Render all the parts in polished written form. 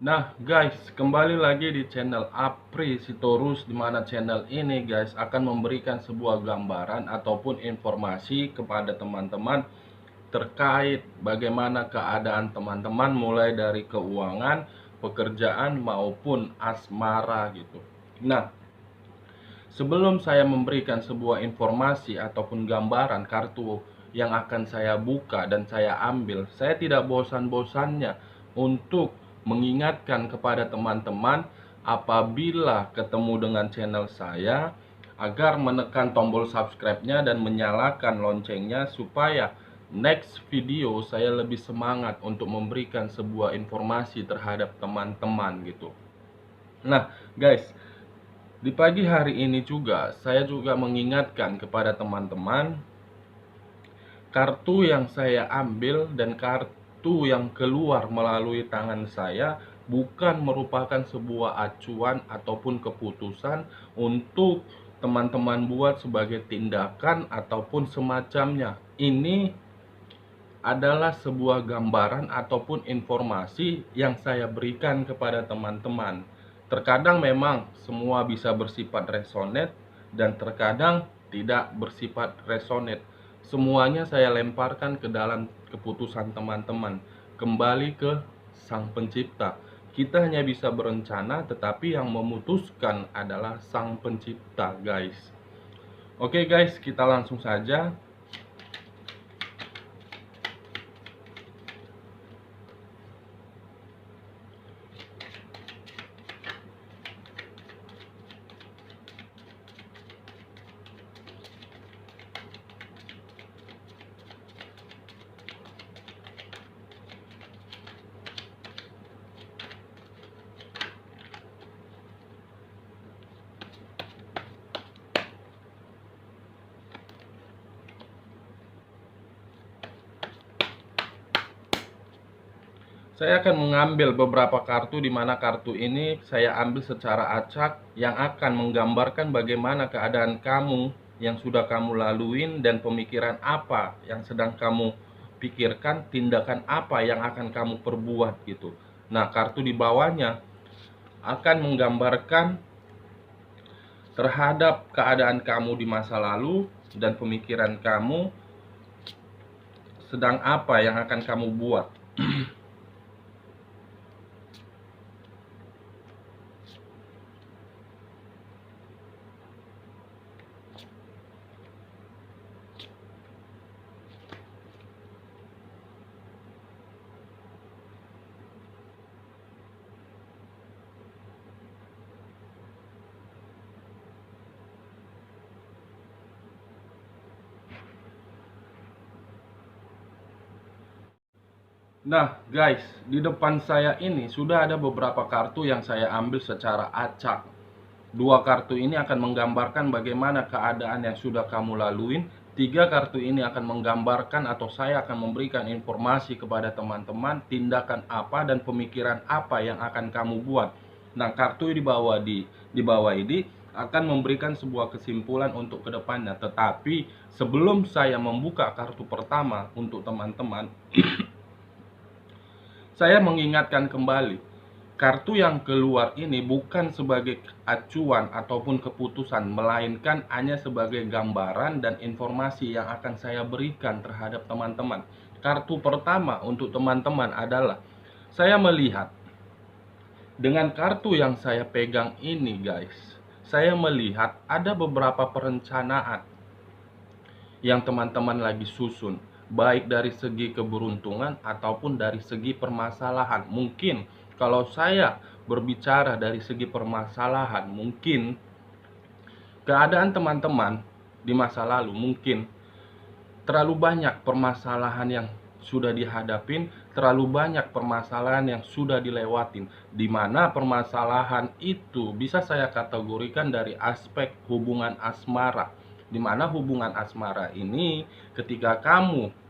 Nah guys, kembali lagi di channel Apri Sitorus, di mana channel ini guys akan memberikan sebuah gambaran ataupun informasi kepada teman-teman terkait bagaimana keadaan teman-teman mulai dari keuangan, pekerjaan maupun asmara gitu. Nah, sebelum saya memberikan sebuah informasi ataupun gambaran kartu yang akan saya buka dan saya ambil, saya tidak bosan-bosannya untuk mengingatkan kepada teman-teman apabila ketemu dengan channel saya agar menekan tombol subscribe-nya dan menyalakan loncengnya supaya next video saya lebih semangat untuk memberikan sebuah informasi terhadap teman-teman gitu. Nah, guys, di pagi hari ini juga saya juga mengingatkan kepada teman-teman, kartu yang saya ambil dan kartu yang keluar melalui tangan saya bukan merupakan sebuah acuan ataupun keputusan untuk teman-teman buat sebagai tindakan ataupun semacamnya. Ini adalah sebuah gambaran ataupun informasi yang saya berikan kepada teman-teman. Terkadang memang semua bisa bersifat resonate dan terkadang tidak bersifat resonate. Semuanya saya lemparkan ke dalam keputusan teman-teman, kembali ke Sang Pencipta. Kita hanya bisa berencana, tetapi yang memutuskan adalah Sang Pencipta, guys. Oke guys, kita langsung saja. Saya akan mengambil beberapa kartu, di mana kartu ini saya ambil secara acak yang akan menggambarkan bagaimana keadaan kamu yang sudah kamu laluin dan pemikiran apa yang sedang kamu pikirkan, tindakan apa yang akan kamu perbuat gitu. Nah, kartu di bawahnya akan menggambarkan terhadap keadaan kamu di masa lalu dan pemikiran kamu sedang apa yang akan kamu buat. Nah guys, di depan saya ini sudah ada beberapa kartu yang saya ambil secara acak. Dua kartu ini akan menggambarkan bagaimana keadaan yang sudah kamu laluin. Tiga kartu ini akan menggambarkan atau saya akan memberikan informasi kepada teman-teman tindakan apa dan pemikiran apa yang akan kamu buat. Nah, kartu di bawah ini akan memberikan sebuah kesimpulan untuk kedepannya. Tetapi sebelum saya membuka kartu pertama untuk teman-teman, saya mengingatkan kembali, kartu yang keluar ini bukan sebagai acuan ataupun keputusan, melainkan hanya sebagai gambaran dan informasi yang akan saya berikan terhadap teman-teman. Kartu pertama untuk teman-teman adalah, saya melihat dengan kartu yang saya pegang ini guys, saya melihat ada beberapa perencanaan yang teman-teman lagi susun, baik dari segi keberuntungan ataupun dari segi permasalahan. Mungkin kalau saya berbicara dari segi permasalahan, mungkin keadaan teman-teman di masa lalu mungkin terlalu banyak permasalahan yang sudah dihadapin, terlalu banyak permasalahan yang sudah dilewatin, di mana permasalahan itu bisa saya kategorikan dari aspek hubungan asmara, di mana hubungan asmara ini ketika kamu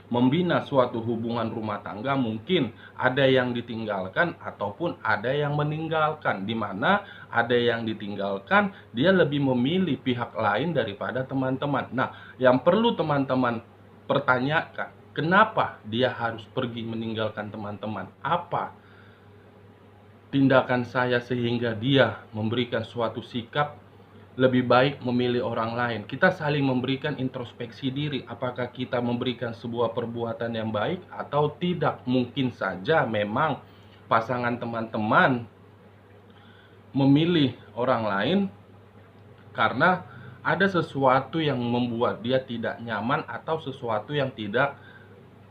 membina suatu hubungan rumah tangga, mungkin ada yang ditinggalkan ataupun ada yang meninggalkan, di mana ada yang ditinggalkan dia lebih memilih pihak lain daripada teman-teman. Nah, yang perlu teman-teman pertanyakan, kenapa dia harus pergi meninggalkan teman-teman? Apa tindakan saya sehingga dia memberikan suatu sikap lebih baik memilih orang lain. Kita saling memberikan introspeksi diri, apakah kita memberikan sebuah perbuatan yang baik atau tidak. Mungkin saja memang pasangan teman-teman memilih orang lain karena ada sesuatu yang membuat dia tidak nyaman atau sesuatu yang tidak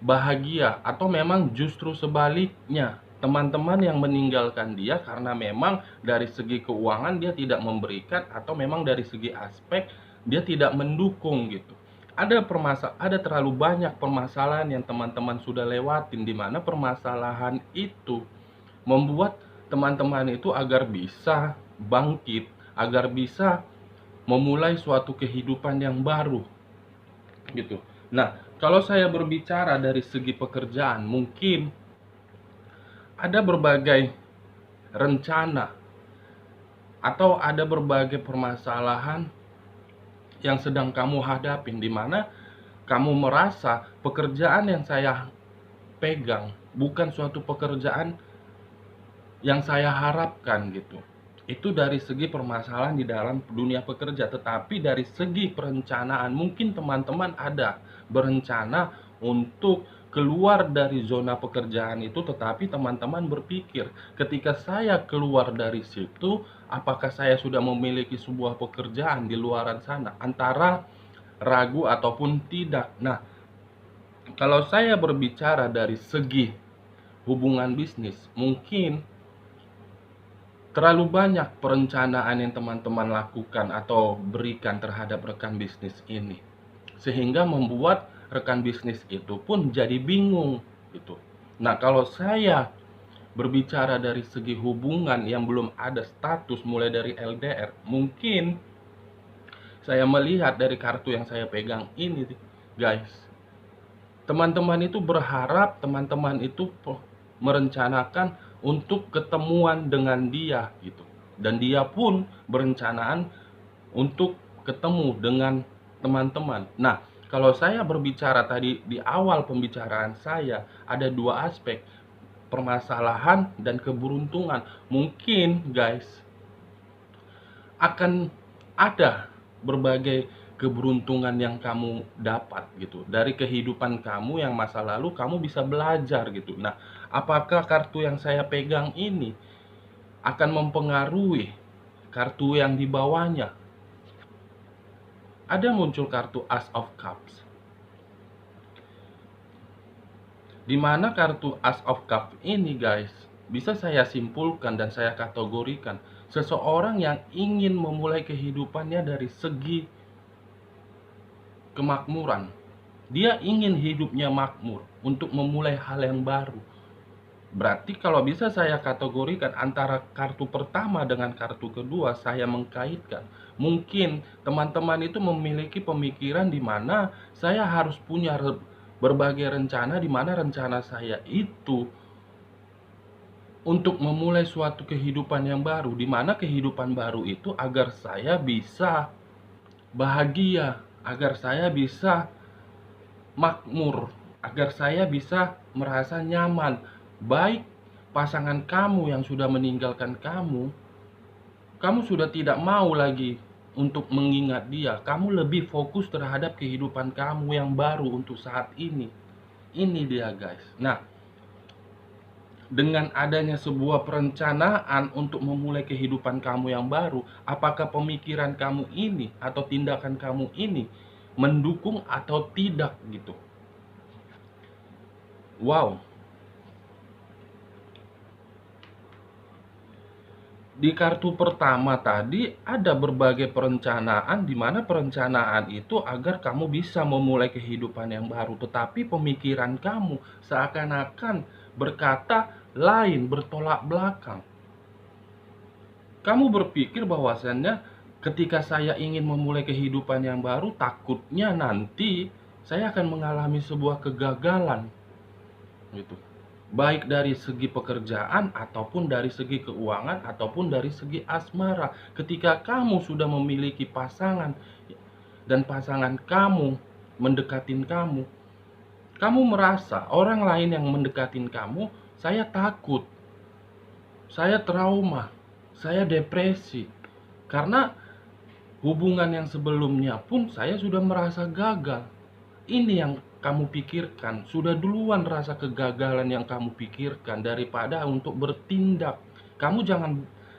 bahagia, atau memang justru sebaliknya, teman-teman yang meninggalkan dia karena memang dari segi keuangan dia tidak memberikan, atau memang dari segi aspek dia tidak mendukung gitu. Ada terlalu banyak permasalahan yang teman-teman sudah lewatin, di mana permasalahan itu membuat teman-teman itu agar bisa bangkit, agar bisa memulai suatu kehidupan yang baru gitu. Nah, kalau saya berbicara dari segi pekerjaan, mungkin ada berbagai rencana atau ada berbagai permasalahan yang sedang kamu hadapin, di mana kamu merasa pekerjaan yang saya pegang bukan suatu pekerjaan yang saya harapkan gitu. Itu dari segi permasalahan di dalam dunia pekerja. Tetapi dari segi perencanaan, mungkin teman-teman ada berencana untuk keluar dari zona pekerjaan itu, tetapi teman-teman berpikir, ketika saya keluar dari situ, apakah saya sudah memiliki sebuah pekerjaan di luaran sana? Antara ragu ataupun tidak. Nah, kalau saya berbicara dari segi hubungan bisnis, mungkin terlalu banyak perencanaan yang teman-teman lakukan atau berikan terhadap rekan bisnis ini, sehingga membuat rekan bisnis itu pun jadi bingung gitu. Nah, kalau saya berbicara dari segi hubungan yang belum ada status, mulai dari LDR, mungkin saya melihat dari kartu yang saya pegang ini, guys, teman-teman itu berharap teman-teman itu merencanakan untuk ketemuan dengan dia gitu, dan dia pun berencanaan untuk ketemu dengan teman-teman. Nah, kalau saya berbicara tadi di awal pembicaraan saya, ada dua aspek, permasalahan dan keberuntungan. Mungkin guys, akan ada berbagai keberuntungan yang kamu dapat gitu dari kehidupan kamu yang masa lalu, kamu bisa belajar gitu. Nah, apakah kartu yang saya pegang ini akan mempengaruhi kartu yang di bawahnya? Ada muncul kartu Ace of Cups, di mana kartu Ace of Cups ini guys, bisa saya simpulkan dan saya kategorikan seseorang yang ingin memulai kehidupannya dari segi kemakmuran. Dia ingin hidupnya makmur untuk memulai hal yang baru. Berarti kalau bisa saya kategorikan antara kartu pertama dengan kartu kedua, saya mengkaitkan. Mungkin teman-teman itu memiliki pemikiran di mana saya harus punya berbagai rencana, di mana rencana saya itu untuk memulai suatu kehidupan yang baru, di mana kehidupan baru itu agar saya bisa bahagia, agar saya bisa makmur, agar saya bisa merasa nyaman. Baik pasangan kamu yang sudah meninggalkan kamu, kamu sudah tidak mau lagi untuk mengingat dia. Kamu lebih fokus terhadap kehidupan kamu yang baru untuk saat ini. Ini dia guys. Nah, dengan adanya sebuah perencanaan untuk memulai kehidupan kamu yang baru, apakah pemikiran kamu ini atau tindakan kamu ini mendukung atau tidak gitu. Wow. Di kartu pertama tadi ada berbagai perencanaan, di mana perencanaan itu agar kamu bisa memulai kehidupan yang baru, tetapi pemikiran kamu seakan-akan berkata lain, bertolak belakang. Kamu berpikir bahwasannya ketika saya ingin memulai kehidupan yang baru, takutnya nanti saya akan mengalami sebuah kegagalan gitu, baik dari segi pekerjaan ataupun dari segi keuangan ataupun dari segi asmara. Ketika kamu sudah memiliki pasangan dan pasangan kamu mendekatin kamu, kamu merasa orang lain yang mendekatin kamu, saya takut saya trauma, saya depresi. Karena hubungan yang sebelumnya pun saya sudah merasa gagal. Ini yang kamu pikirkan, sudah duluan rasa kegagalan yang kamu pikirkan daripada untuk bertindak. Kamu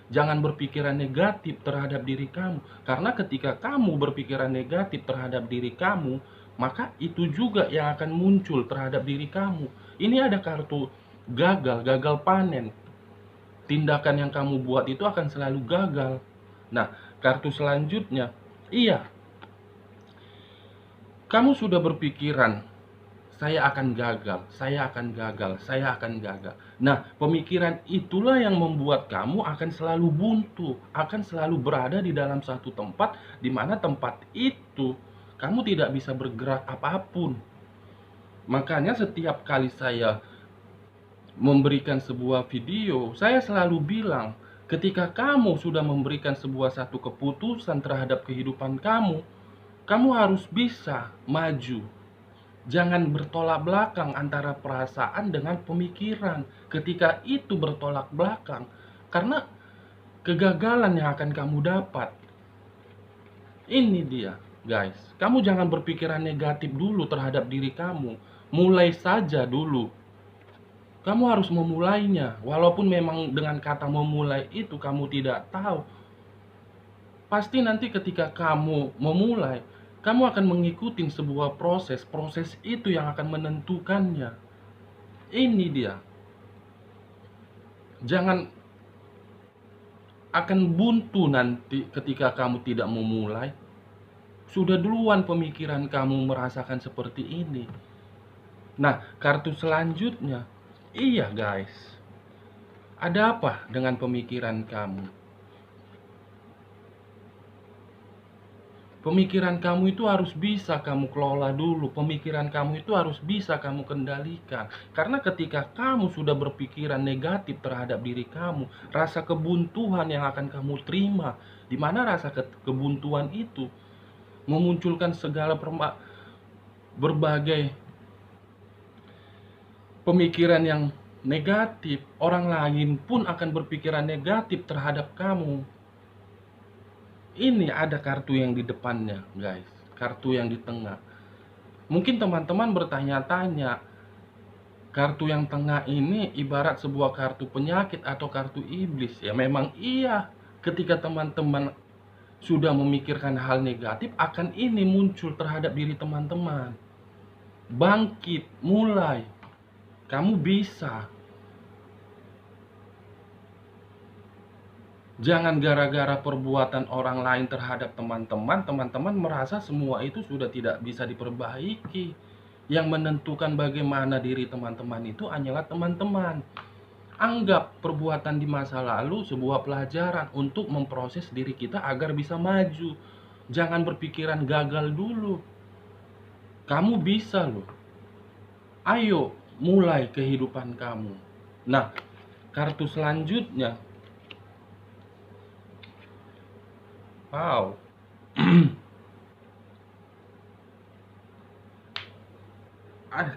jangan berpikiran negatif terhadap diri kamu, karena ketika kamu berpikiran negatif terhadap diri kamu, maka itu juga yang akan muncul terhadap diri kamu. Ini ada kartu gagal, gagal panen. Tindakan yang kamu buat itu akan selalu gagal. Nah, kartu selanjutnya, iya, kamu sudah berpikiran, saya akan gagal, saya akan gagal, saya akan gagal. Nah, pemikiran itulah yang membuat kamu akan selalu buntu, akan selalu berada di dalam satu tempat, di mana tempat itu kamu tidak bisa bergerak apapun. Makanya setiap kali saya memberikan sebuah video, saya selalu bilang, ketika kamu sudah memberikan sebuah satu keputusan terhadap kehidupan kamu, kamu harus bisa maju. Jangan bertolak belakang antara perasaan dengan pemikiran. Ketika itu bertolak belakang, karena kegagalan yang akan kamu dapat. Ini dia, guys. Kamu jangan berpikiran negatif dulu terhadap diri kamu. Mulai saja dulu. Kamu harus memulainya. Walaupun memang dengan kata memulai itu kamu tidak tahu. Pasti nanti ketika kamu memulai, kamu akan mengikuti sebuah proses. Proses itu yang akan menentukannya. Ini dia. Jangan akan buntu nanti ketika kamu tidak memulai. Sudah duluan pemikiran kamu merasakan seperti ini. Nah, kartu selanjutnya. Iya guys. Ada apa dengan pemikiran kamu? Pemikiran kamu itu harus bisa kamu kelola dulu. Pemikiran kamu itu harus bisa kamu kendalikan. Karena ketika kamu sudah berpikiran negatif terhadap diri kamu, rasa kebuntuan yang akan kamu terima. Di mana rasa kebuntuan itu memunculkan segala berbagai pemikiran yang negatif. Orang lain pun akan berpikiran negatif terhadap kamu. Ini ada kartu yang di depannya, guys. Kartu yang di tengah. Mungkin teman-teman bertanya-tanya, kartu yang tengah ini ibarat sebuah kartu penyakit atau kartu iblis. Ya memang iya. Ketika teman-teman sudah memikirkan hal negatif, akan ini muncul terhadap diri teman-teman. Bangkit, mulai. Kamu bisa. Jangan gara-gara perbuatan orang lain terhadap teman-teman, teman-teman merasa semua itu sudah tidak bisa diperbaiki. Yang menentukan bagaimana diri teman-teman itu hanyalah teman-teman. Anggap perbuatan di masa lalu sebuah pelajaran untuk memproses diri kita agar bisa maju. Jangan berpikiran gagal dulu. Kamu bisa loh. Ayo mulai kehidupan kamu. Nah, kartu selanjutnya. Wow.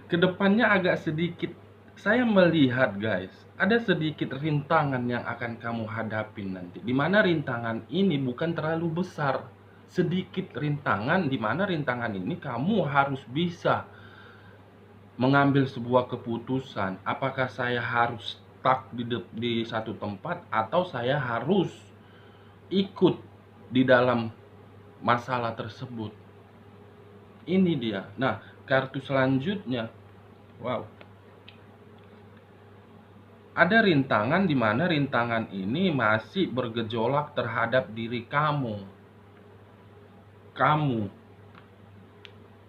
Kedepannya agak sedikit saya melihat guys, ada sedikit rintangan yang akan kamu hadapi nanti. Dimana rintangan ini bukan terlalu besar, sedikit rintangan, dimana rintangan ini kamu harus bisa mengambil sebuah keputusan. Apakah saya harus stuck di satu tempat atau saya harus ikut di dalam masalah tersebut. Ini dia. Nah, kartu selanjutnya. Wow. Ada rintangan di mana rintangan ini masih bergejolak terhadap diri kamu.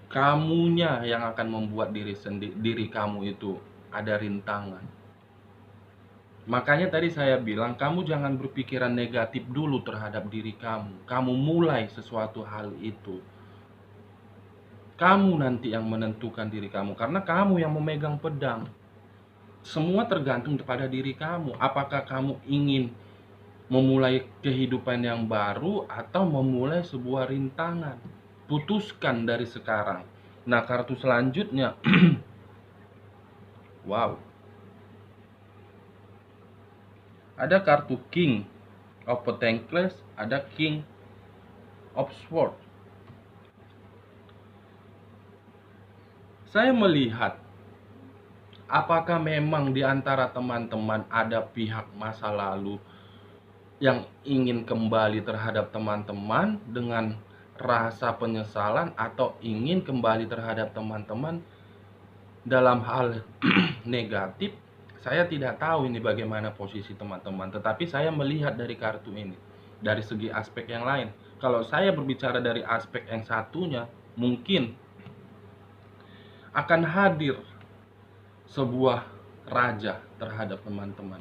Kamunya yang akan membuat diri kamu itu ada rintangan. Makanya tadi saya bilang, kamu jangan berpikiran negatif dulu terhadap diri kamu. Kamu mulai sesuatu hal itu. Kamu nanti yang menentukan diri kamu, karena kamu yang memegang pedang. Semua tergantung kepada diri kamu. Apakah kamu ingin memulai kehidupan yang baru atau memulai sebuah rintangan? Putuskan dari sekarang. Nah, kartu selanjutnya. Wow. Ada kartu King of Pentacles, ada King of Swords. Saya melihat apakah memang di antara teman-teman ada pihak masa lalu yang ingin kembali terhadap teman-teman dengan rasa penyesalan, atau ingin kembali terhadap teman-teman dalam hal negatif. Saya tidak tahu ini bagaimana posisi teman-teman, tetapi saya melihat dari kartu ini dari segi aspek yang lain. Kalau saya berbicara dari aspek yang satunya, mungkin akan hadir sebuah raja terhadap teman-teman,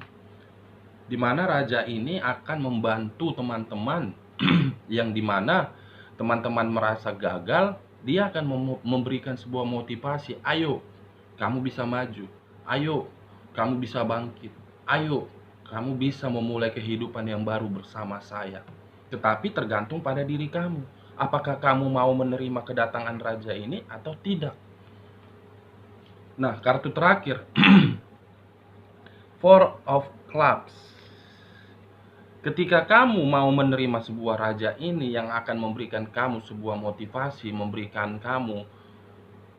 di mana raja ini akan membantu teman-teman yang dimana teman-teman merasa gagal. Dia akan memberikan sebuah motivasi, ayo kamu bisa maju, ayo kamu bisa bangkit, ayo kamu bisa memulai kehidupan yang baru bersama saya. Tetapi tergantung pada diri kamu, apakah kamu mau menerima kedatangan raja ini atau tidak. Nah, kartu terakhir Four of Clubs. Ketika kamu mau menerima sebuah raja ini yang akan memberikan kamu sebuah motivasi, memberikan kamu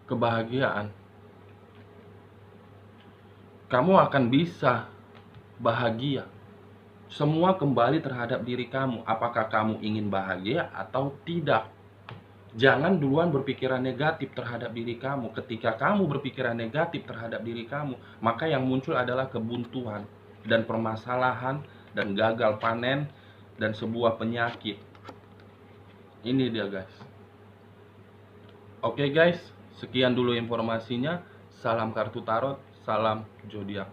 kebahagiaan, kamu akan bisa bahagia. Semua kembali terhadap diri kamu, apakah kamu ingin bahagia atau tidak. Jangan duluan berpikiran negatif terhadap diri kamu. Ketika kamu berpikiran negatif terhadap diri kamu, maka yang muncul adalah kebuntuan dan permasalahan dan gagal panen dan sebuah penyakit. Ini dia guys. Oke guys, sekian dulu informasinya. Salam kartu tarot, salam zodiak.